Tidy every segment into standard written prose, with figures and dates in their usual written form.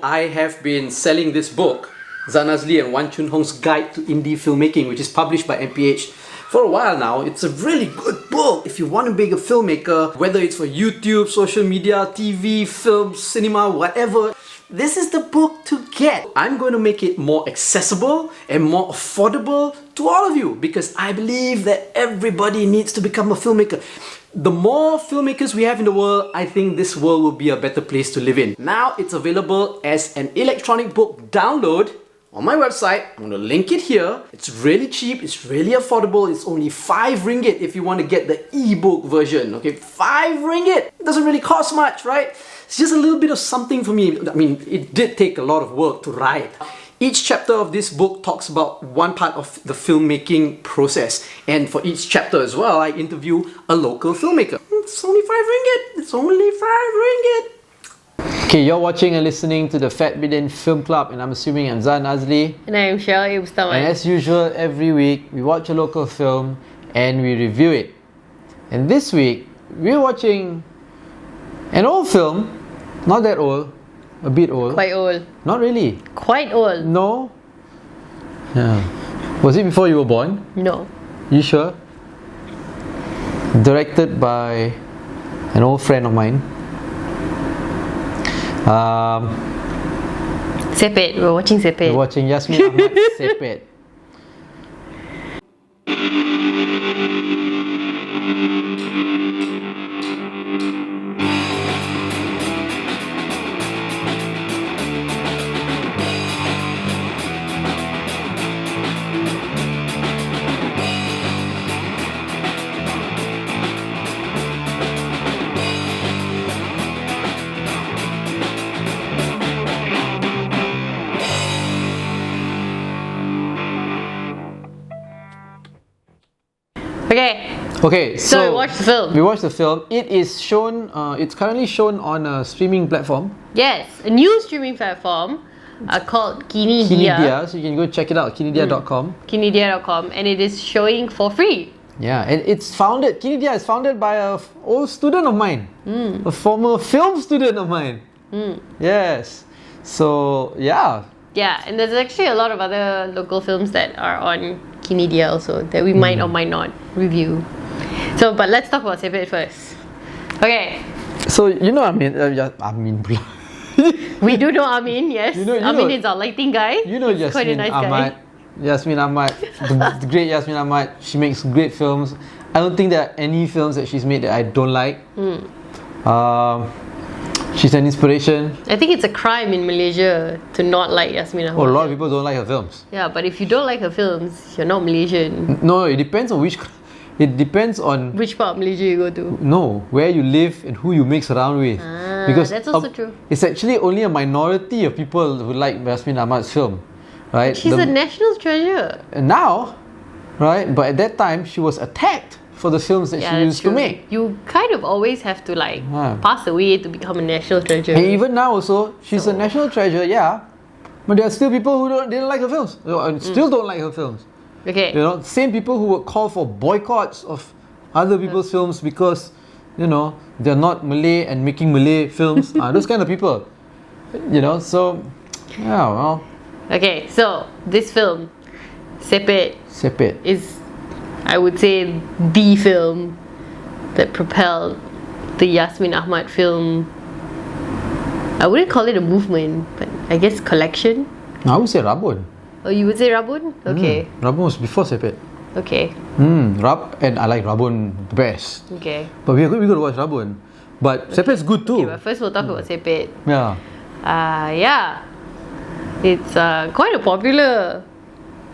I have been selling this book, Zan Azli and Wan Chun Hong's Guide to Indie Filmmaking, which is published by MPH. For a while now. It's a really good book if you want to be a filmmaker, whether it's for YouTube, social media, TV, film, cinema, whatever. This is the book to get. I'm going to make it more accessible and more affordable to all of you because I believe that everybody needs to become a filmmaker. The more filmmakers we have in the world, I think this world will be a better place to live in. Now it's available as an electronic book download on my website. I'm going to link it here. It's really cheap, it's really affordable. It's only 5 ringgit if you want to get the ebook version. Okay, 5 ringgit. It doesn't really cost much, right? It's just a little bit of something for me. I mean, it did take a lot of work to write. Each chapter of this book talks about one part of the filmmaking process. And for each chapter as well, I interview a local filmmaker. It's only 5 ringgit. It's only 5 ringgit. Okay, you're watching and listening to the Fat Bidin Film Club, and I'm assuming I'm Zan Azli. And I'm Cheryl Ibstaman. And as usual, every week we watch a local film and we review it. And this week, we're watching an old film, not that old, a bit old. Quite old. Not really. Quite old. No. Yeah. Was it before you were born? No. You sure? Directed by an old friend of mine. Sepet. We're watching Sepet. We're watching Yasmin Ahmad's Sepet. Okay, so we watched the film. We watched the film. It is shown. It's currently shown on a streaming platform. Yes, a new streaming platform called Kinidia. So you can go check it out. Kinidia.com. Kinidia.com, and it is showing for free. Yeah, and Kinidia is founded by a old student of mine, a former film student of mine. Yes. So yeah. Yeah, and there's actually a lot of other local films that are on Kinidia also that we might or might not review. So, but let's talk about Sepet first. Okay. So you know, Amin. We do know Amin, yes. Amin is our lighting guy. You know, He's quite a nice Ahmad. guy. Yasmin Ahmad, the great Yasmin Ahmad. She makes great films. I don't think there are any films that she's made that I don't like. She's an inspiration. I think it's a crime in Malaysia to not like Yasmin Ahmad. Oh, a lot of people don't like her films. Yeah, but if you don't like her films, you're not Malaysian. No, it depends on which. It depends on which part of Malaysia you go to. No, where you live and who you mix around with. Because that's also true. It's actually only a minority of people who like Yasmin Ahmad's film, right? She's a national treasure. And now, right? But at that time, she was attacked for the films that she used to make. You kind of always have to pass away to become a national treasure. And even now also, she's a national treasure, yeah. But there are still people who didn't like her films. Still don't like her films. Okay. You know, same people who would call for boycotts of other people's films because, you know, they're not Malay and making Malay films. Those kind of people. You know, so, yeah, well. Okay, so this film, Sepet, is, I would say, the film that propelled the Yasmin Ahmad film. I wouldn't call it a movement, but I guess collection. I would say Rabun. Oh, you would say Rabun? Okay. Rabun was before Sepet. Okay. And I like Rabun the best. Okay. But we're going to watch Rabun. But Sepet's good too. Okay, but first we'll talk about Sepet. Yeah. Yeah. It's quite a popular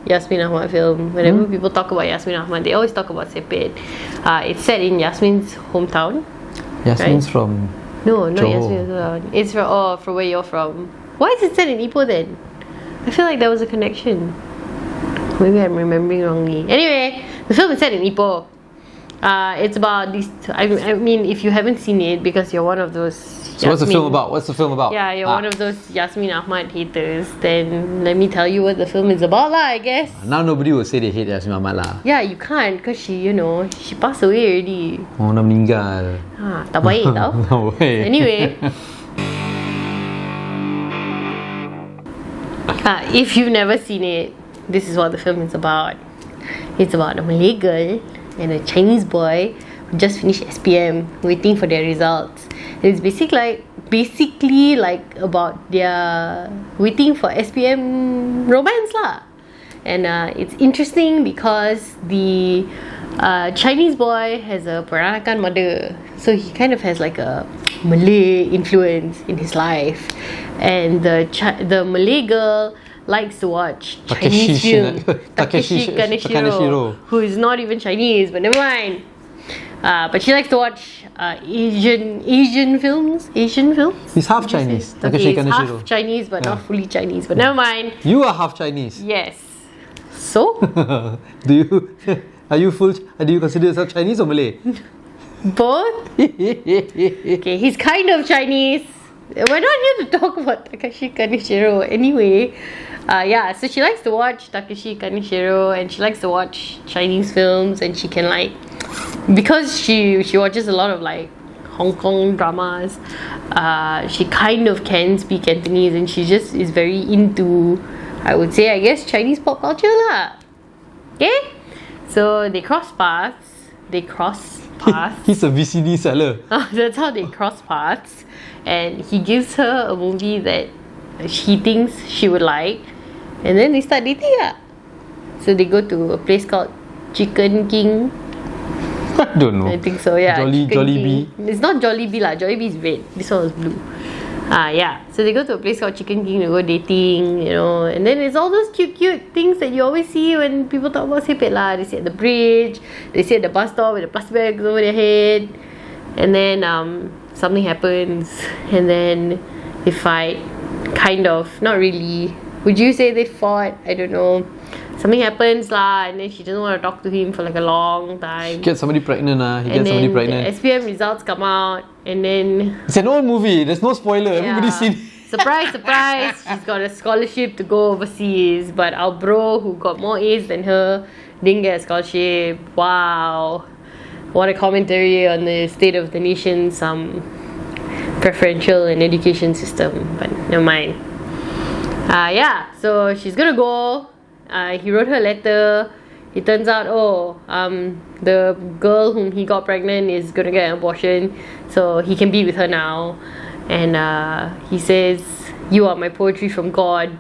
Yasmin Ahmad film. Whenever people talk about Yasmin Ahmad, they always talk about Sepet. It's set in Yasmin's hometown. Yasmin's from No, not Johor. Yasmin's hometown. It's from where you're from. Why is it set in Ipoh then? I feel like there was a connection. Maybe I'm remembering wrongly. Anyway, the film is set in Ipoh. It's about these. I mean, if you haven't seen it because you're one of those. So what's the film about? Yeah, you're one of those Yasmin Ahmad haters. Then let me tell you what the film is about, I guess. Now nobody will say they hate Yasmin Ahmad lah. Yeah, you can't because she passed away already. Oh, dah meninggal. Tak baik tau. No way. Anyway. If you've never seen it, this is what the film is about. It's about a Malay girl and a Chinese boy who just finished SPM, waiting for their results. And it's basically like about their waiting for SPM romance lah. And it's interesting because the Chinese boy has a Peranakan mother, so he kind of has like a Malay influence in his life, and the Malay girl likes to watch Chinese film. Takeshi Kaneshiro, who is not even Chinese, but never mind. But she likes to watch Asian films. He's half Chinese. Okay, he's half Chinese, but not fully Chinese. But never mind. You are half Chinese. Yes. So? Do you consider yourself Chinese or Malay? Both? Okay, he's kind of Chinese. We're not here to talk about Takeshi Kaneshiro anyway. So she likes to watch Takeshi Kaneshiro, and she likes to watch Chinese films, and she can because she watches a lot of Hong Kong dramas, she kind of can speak Cantonese, and she just is very into, I would say, I guess, Chinese pop culture lah. Okay? So they cross paths. He's a VCD seller. That's how they cross paths. And he gives her a movie that he thinks she would like. And then they start dating lah. So they go to a place called Chicken King. I don't know. I think so, yeah. Jollibee. It's not Jollibee lah. Jollibee is red. This one was blue. So they go to a place called Chicken King to go dating, and then it's all those cute things that you always see when people talk about Sepet lah. They sit at the bridge, they sit at the bus stop with the plastic bags over their head, and then something happens, and then they fight, kind of, not really. Would you say they fought? I don't know. Something happens lah, and then she doesn't want to talk to him for a long time. Get somebody pregnant The SPM results come out, and then it's an old movie. There's no spoiler. Everybody's seen. Surprise! She's got a scholarship to go overseas, but our bro, who got more A's than her, didn't get a scholarship. Wow, what a commentary on the state of the nation's preferential and education system. But never mind. So she's gonna go. He wrote her a letter. It turns out, the girl whom he got pregnant is gonna get an abortion, so he can be with her now. And he says, "You are my poetry from God."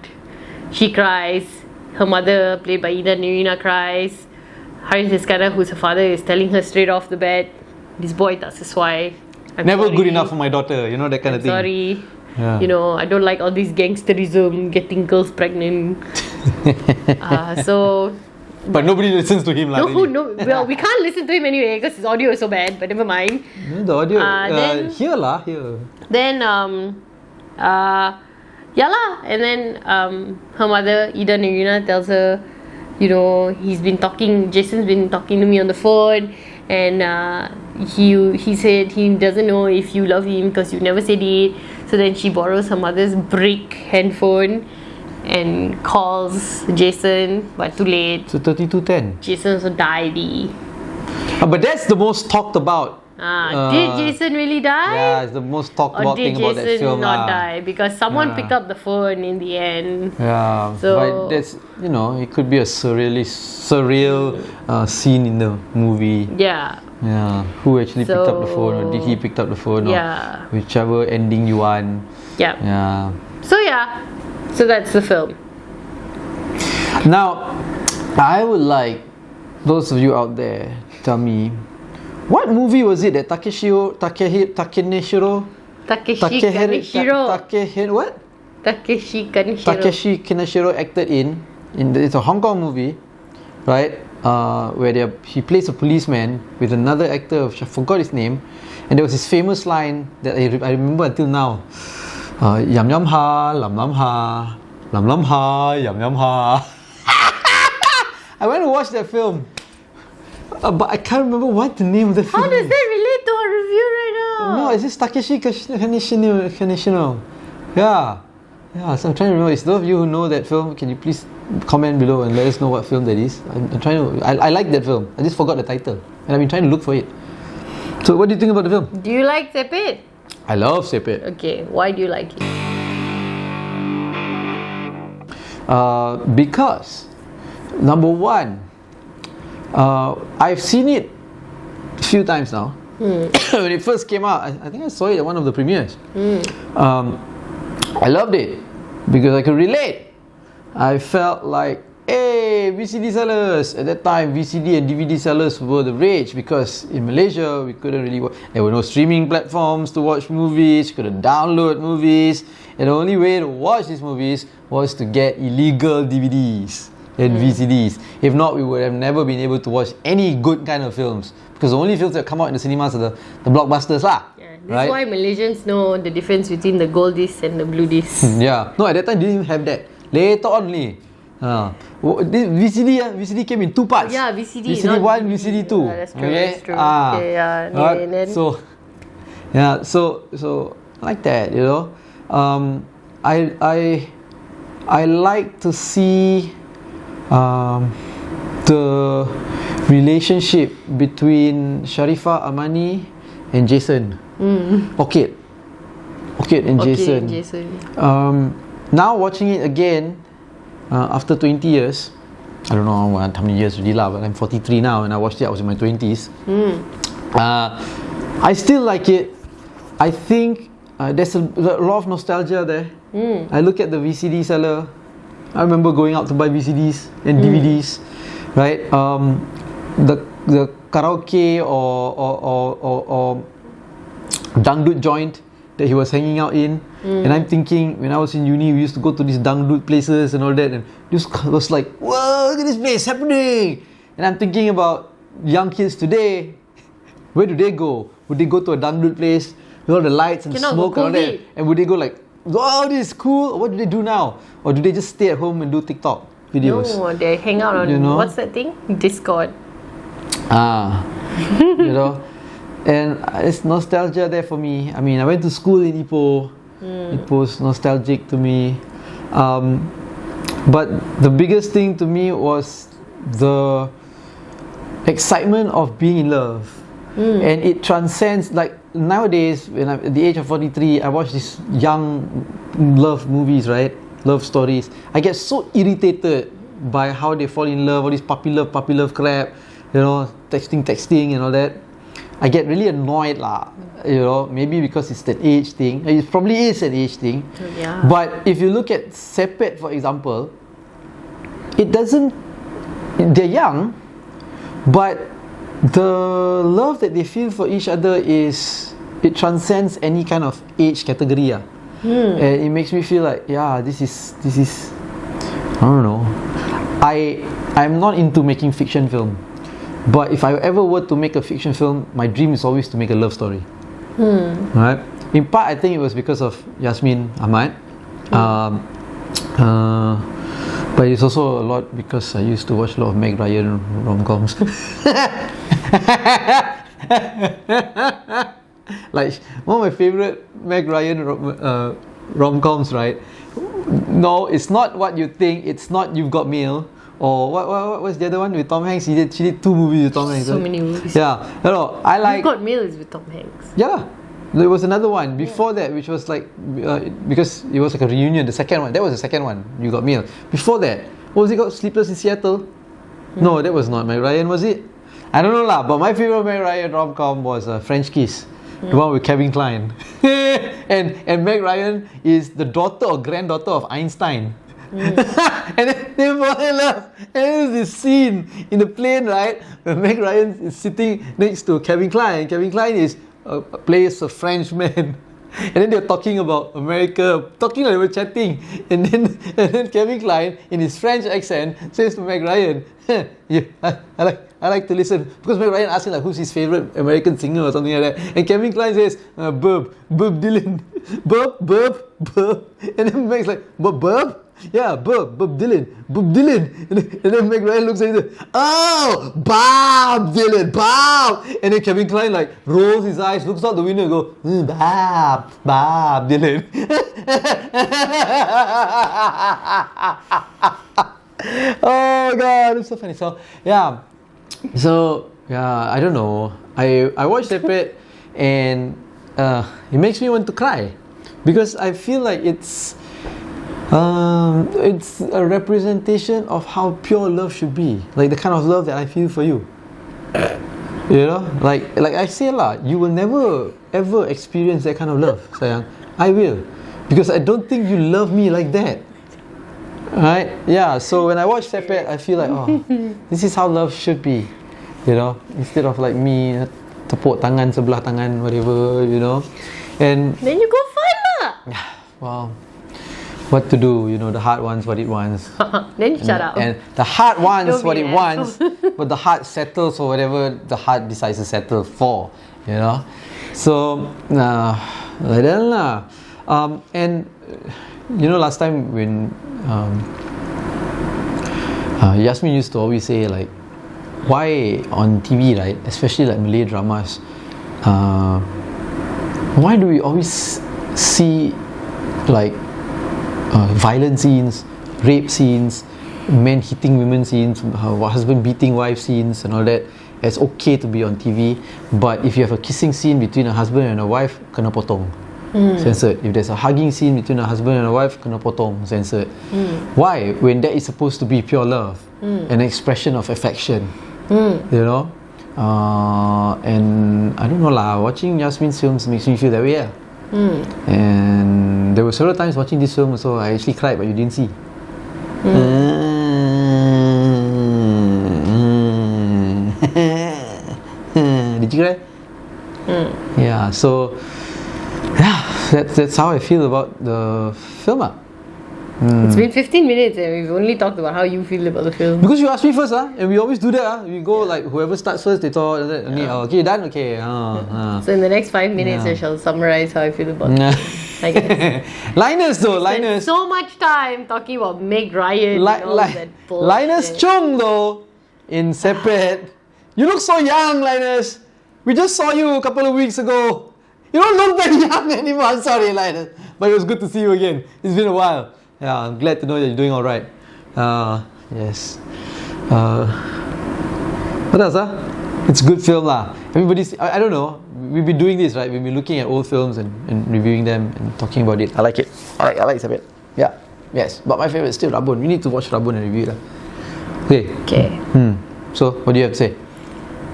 She cries. Her mother, played by Ida Nirina, cries. Haris Iskandar, who's her father, is telling her straight off the bat, "This boy does his why. Never good enough for my daughter," that kind of thing. Sorry. Yeah. I don't like all this gangsterism, getting girls pregnant. But nobody listens to him. No, well, we can't listen to him anyway because his audio is so bad, but never mind. The audio, here. Then, and then her mother, Ida Nirina, tells her, Jason's been talking to me on the phone, and he said he doesn't know if you love him because you never said it. So then she borrows her mother's brick handphone and calls Jason, but too late. So 3210. Jason also died. But that's the most talked about. Did Jason really die? Yeah, it's the most talked about thing about that film. Or did Jason not die? Because someone picked up the phone in the end. Yeah, so, but that's, it could be a surreal scene in the movie. Yeah. Yeah, who actually picked up the phone, or did he pick up the phone, or whichever ending you want. Yeah. Yeah. So that's the film. Now, I would like those of you out there to tell me, what movie was it that Takeshi Kaneshiro acted in? It's a Hong Kong movie, right? Where he plays a policeman with another actor, I forgot his name, and there was this famous line that I remember until now. Yam yam ha, lam lam ha, lam lam ha, yam yam ha. I went to watch that film, but I can't remember what the name of the film. How does that relate to our review right now? No, it's just Takeshi Kaneshiro. Yeah. So I'm trying to remember. Is those of you who know that film, can you please comment below and let us know what film that is? I'm trying to. I like that film. I just forgot the title, and I've been trying to look for it. So, what do you think about the film? Do you like Sepet? I love Sepet. Okay, why do you like it? Because number one, I've seen it a few times now. When it first came out, I think I saw it at one of the premieres. I loved it because I could relate. I felt like, hey, VCD sellers. At that time, VCD and DVD sellers were the rage because in Malaysia, we couldn't really watch. There were no streaming platforms to watch movies. You couldn't download movies. And the only way to watch these movies was to get illegal DVDs and VCDs. If not, we would have never been able to watch any good kind of films. Because the only films that come out in the cinemas are the blockbusters lah. Yeah, that's why Malaysians know the difference between the gold disc and the blue disc. Yeah. No, at that time didn't even have that. Later on only. This VCD came in two parts. Yeah, VCD 1, VCD 2. Yeah, that's true. Okay? That's true. Okay, yeah. And then So like that, you know. I like to see the relationship between Sharifah Amani and Jason. Orchid and Jason. Now watching it again after 20 years, I don't know how many years really lah, but I'm 43 now and I watched it, I was in my 20s. I still like it. I think there's a lot of nostalgia there. I look at the VCD seller. I remember going out to buy VCDs and DVDs, right? The karaoke or dangdut joint that he was hanging out in, and I'm thinking when I was in uni, we used to go to these dangdut places and all that, and this was like, whoa, look at this place happening. And I'm thinking about young kids today. Where do they go? Would they go to a dangdut place with all the lights and smoke and all that? And would they go like, wow, this is cool? Or what do they do now? Or do they just stay at home and do TikTok videos? No, they hang out on, what's that thing? Discord. You know. And it's nostalgia there for me. I mean, I went to school in Ipoh. Ipoh's nostalgic to me. But the biggest thing to me was the excitement of being in love. And it transcends, like nowadays, when I'm at the age of 43, I watch these young love movies, right? Love stories. I get so irritated by how they fall in love, all this puppy love crap, you know, texting and all that. I get really annoyed lah, you know, maybe because it's that age thing. It probably is an age thing. Yeah. But if you look at Sepet, for example, they're young, but the love that they feel for each other it transcends any kind of age category. And it makes me feel like, yeah, this is I don't know. I'm not into making fiction film. But if I ever were to make a fiction film, my dream is always to make a love story. Right? In part, I think it was because of Yasmin Ahmad. But it's also a lot because I used to watch a lot of Meg Ryan rom-coms. Like, one of my favorite Meg Ryan rom-coms, right? No, it's not What You Think, it's not You've Got Mail. Or what was the other one with Tom Hanks? She did 2 movies with Tom Hanks. So many movies. Yeah. No, I like. You've Got Mail is with Tom Hanks. Yeah. There was another one before that, which was like because it was like a reunion. The second one. That was the second one. You Got Mail. Before that, what was it called? Sleepless in Seattle. No, that was not Meg Ryan, was it? I don't know lah. But my favorite Meg Ryan rom-com was French Kiss, the one with Kevin Kline, and Meg Ryan is the daughter or granddaughter of Einstein. And then they fall in love. And there's this scene in the plane, right, where Meg Ryan is sitting next to Kevin Kline. Kevin Kline plays a Frenchman. And then they're talking about America, like they were chatting. And then Kevin Kline, in his French accent, says to Meg Ryan, yeah, I like to listen. Because Meg Ryan asked him like, who's his favorite American singer or something like that. And Kevin Kline says, Bob Dylan. Bob. And then Meg's like, Bob? Yeah, Bob Dylan. And then Meg Ryan looks at him, oh, Bob Dylan, Bob. And then Kevin Kline like rolls his eyes, looks out the window and goes, Bob Dylan. Oh God, it's so funny. So yeah, I don't know. I watched Sepet and it makes me want to cry because I feel like it's It's a representation of how pure love should be, like the kind of love that I feel for you. You know, like I say lah, you will never ever experience that kind of love, sayang. I will, because I don't think you love me like that. Right? Yeah. So when I watch Sepet, I feel like, oh, this is how love should be. You know, instead of like me tepuk tangan sebelah tangan, whatever. You know, and then you go find lah. Well, what to do? You know, the heart wants what it wants. Then shut up. And the heart wants Don't what be it an wants, but the heart settles for whatever the heart decides to settle for. You know, so like that lah. And you know, last time when Yasmin used to always say like, why on TV, right, especially like Malay dramas, why do we always see like violent scenes, rape scenes, men hitting women scenes, husband beating wife scenes and all that? It's okay to be on TV, but if you have a kissing scene between a husband and a wife, kena potong, censored. If there's a hugging scene between a husband and a wife, kena potong, censored. Why? When that is supposed to be pure love, an expression of affection, you know? And I don't know lah, watching Yasmin's films makes me feel that way. And there were several times watching this film, so I actually cried, but you didn't see. Did you cry? Yeah. So that's how I feel about the film. It's been 15 minutes and we've only talked about how you feel about the film. Because you asked me first, and we always do that. We go like whoever starts first, they talk. Okay, done. Okay. So in the next 5 minutes, I shall summarize how I feel about it. I guess. Linus though, Spent Linus. so much time talking about Meg Ryan and all that bullshit. Linus Chung though, in Sepet. You look so young, Linus. We just saw you a couple of weeks ago. You don't look that young anymore. I'm sorry, Linus. But it was good to see you again. It's been a while. Yeah, I'm glad to know that you're doing alright. Yes. What else? It's a good film lah. Everybody's, I don't know. We've been doing this, right? We've been looking at old films and reviewing them and talking about it. I like it. I like Sepet. Yeah. Yes. But my favorite is still Rabun. We need to watch Rabun and review it. Okay. So, what do you have to say?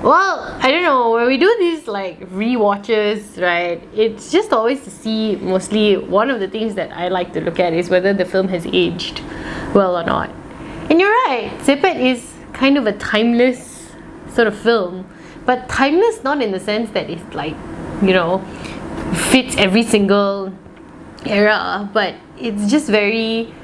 Well, I don't know, when we do these like rewatches, right, it's just always to see, mostly one of the things that I like to look at is whether the film has aged well or not. And you're right, Sepet is kind of a timeless sort of film, but timeless not in the sense that it's like, you know, fits every single era, but it's just very,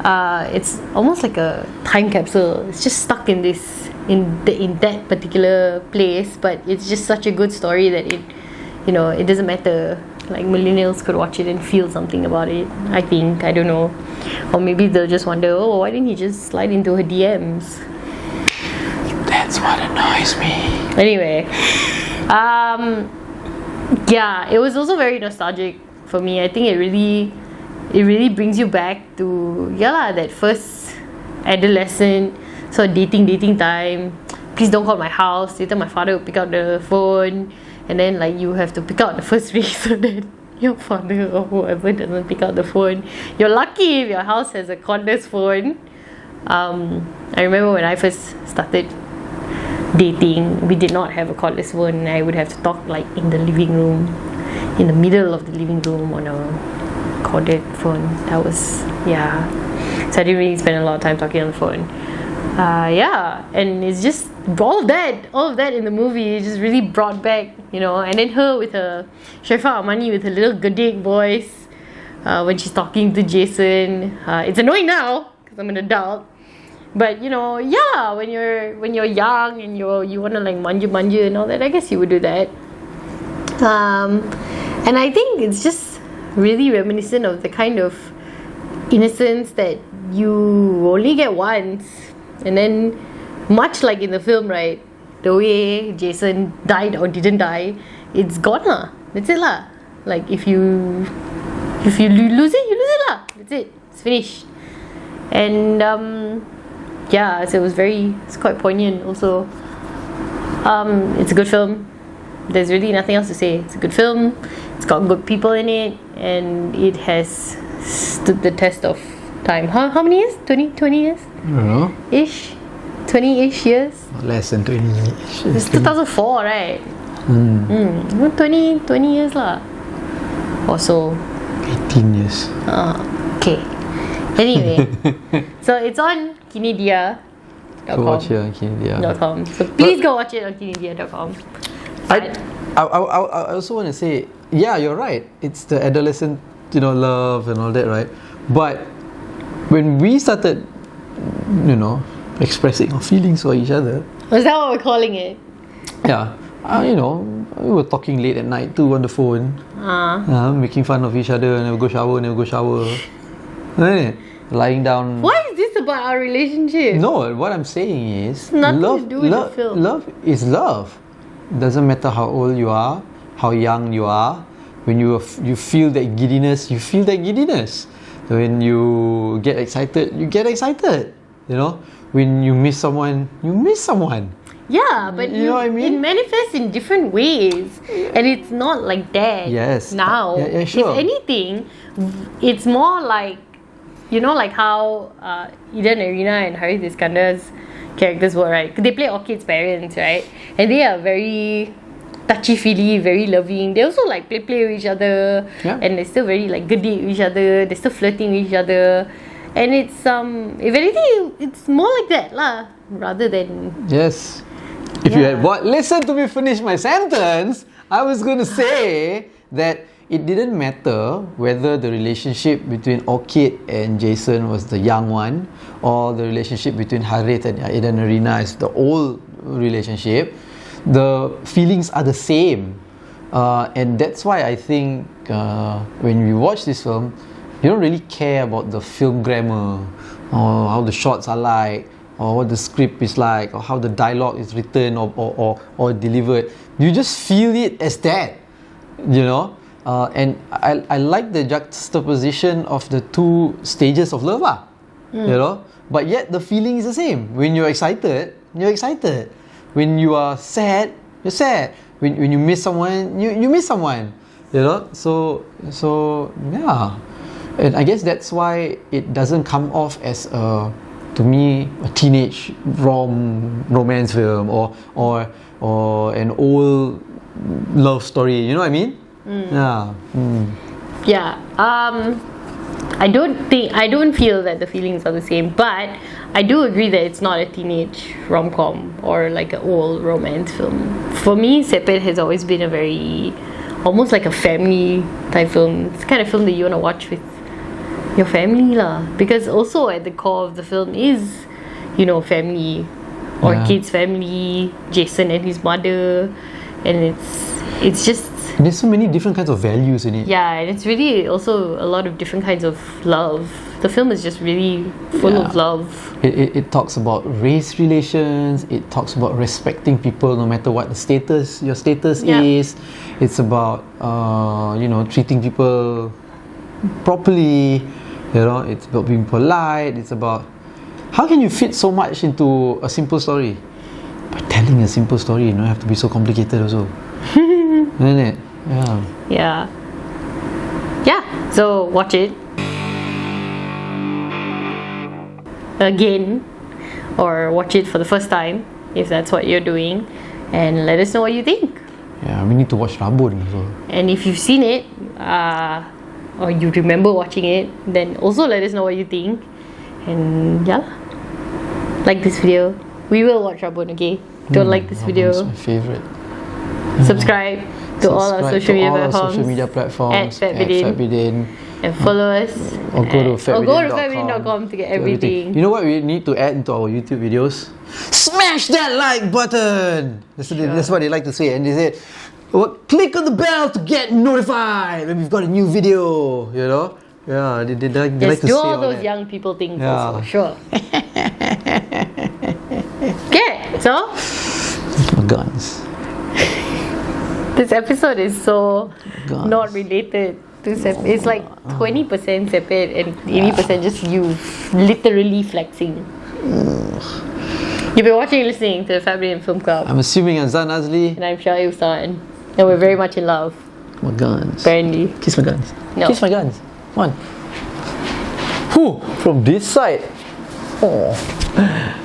it's almost like a time capsule. It's just stuck in this, in that particular place, but it's just such a good story that it, you know, it doesn't matter. Like millennials could watch it and feel something about it. I think, I don't know, or maybe they'll just wonder, oh, why didn't he just slide into her DMs? That's what annoys me. Anyway, yeah, it was also very nostalgic for me. I think it really brings you back to that first adolescent. So dating time. Please don't call my house. Later my father will pick up the phone, and then like you have to pick out the first ring so that your father or whoever doesn't pick up the phone. You're lucky if your house has a cordless phone. I remember when I first started dating, we did not have a cordless phone. I would have to talk like in the living room, in the middle of the living room on a corded phone. That was so I didn't really spend a lot of time talking on the phone. And it's just all of that in the movie just really brought back, you know. And then her with her Sharifah Amani with her little Gadik voice when she's talking to Jason. It's annoying now because I'm an adult, but you know, when you're young and you want to like manja and all that, I guess you would do that. And I think it's just really reminiscent of the kind of innocence that you only get once. And then, much like in the film, right, the way Jason died or didn't die, it's gone lah. That's it lah. Like if you lose it, you lose it lah. That's it. It's finished. And so it's quite poignant also. It's a good film. There's really nothing else to say. It's a good film. It's got good people in it, and it has stood the test of time. How many years? 20 years? I don't know. Ish? 20-ish years? Less than 20. It's 2004, right? 20 years lah. Or so. 18 years. Okay. Anyway, so it's on Kinedia.com. Go watch it on Kinedia. So please go watch it on Kinedia.com. I also want to say, yeah, you're right. It's the adolescent, love and all that, right? But when we started, expressing our feelings for each other. Was that what we're calling it? Yeah. We were talking late at night too on the phone. Making fun of each other, never go shower. Right? Lying down. Why is this about our relationship? No, what I'm saying is nothing to do with the film. Love is love. It doesn't matter how old you are, how young you are. When you feel that giddiness, you feel that giddiness. When you get excited, you get excited. When you miss someone, you miss someone. Yeah, but you know what I mean? It manifests in different ways, and it's not like that. Yes. Now, yeah, sure. If anything, it's more like, like how Eden Arina and Harith Iskandar's characters were, right? They play Orchid's parents, right? And they are very touchy-feely, very loving. They also like play with each other, and they're still very like goody with each other. They're still flirting with each other, and it's if anything, it's more like that lah, rather than yes. If you had listen to me finish my sentence, I was going to say that it didn't matter whether the relationship between Orchid and Jason was the young one, or the relationship between Harith and Eden Arina is the old relationship. The feelings are the same, and that's why I think when we watch this film, you don't really care about the film grammar, or how the shots are like, or what the script is like, or how the dialogue is written or delivered. You just feel it as that, and I like the juxtaposition of the two stages of love, but yet the feeling is the same. When you're excited, you're excited. When you are sad, you're sad. When you miss someone, you miss someone. So yeah. And I guess that's why it doesn't come off as to me, a teenage romance film or an old love story. You know what I mean? Yeah. Yeah. I don't feel that the feelings are the same, but I do agree that it's not a teenage rom-com or like an old romance film. For me, Sepet has always been a very, almost like a family type film. It's the kind of film that you want to watch with your family lah. Because also at the core of the film is, family. Orchid's family, Jason and his mother, and it's just... There's so many different kinds of values in it. Yeah, and it's really also a lot of different kinds of love. The film is just really full of love. It talks about race relations. It talks about respecting people no matter what your status is. It's about treating people properly. It's about being polite. It's about how can you fit so much into a simple story? By telling a simple story, you don't have to be so complicated also. Isn't it? Yeah. So watch it again, or watch it for the first time if that's what you're doing, and let us know what you think. Yeah, we need to watch Rabun also. And if you've seen it, or you remember watching it, then also let us know what you think. And like this video. We will watch Rabun, okay? Don't like this video. It's my favorite. Subscribe to all our social media platforms at Bidin. And follow us. Or go to fatbidin.com to get everything. You know what we need to add into our YouTube videos? Smash that like button! That's what they like to say. And they say, click on the bell to get notified when we've got a new video. Yeah, they like to say do all all those that. young people things also, sure. Okay, so Guns. this episode is so not related to Sepet. It's like 20% Sepet and 80% just you literally flexing. You've been watching and listening to the Family and Film Club. I'm assuming I'm Zan Azli. And I'm Shai Usan. And we're very much in love. My guns. Apparently. Kiss my guns. No. Kiss my guns. Come on. Whew, from this side. Oh.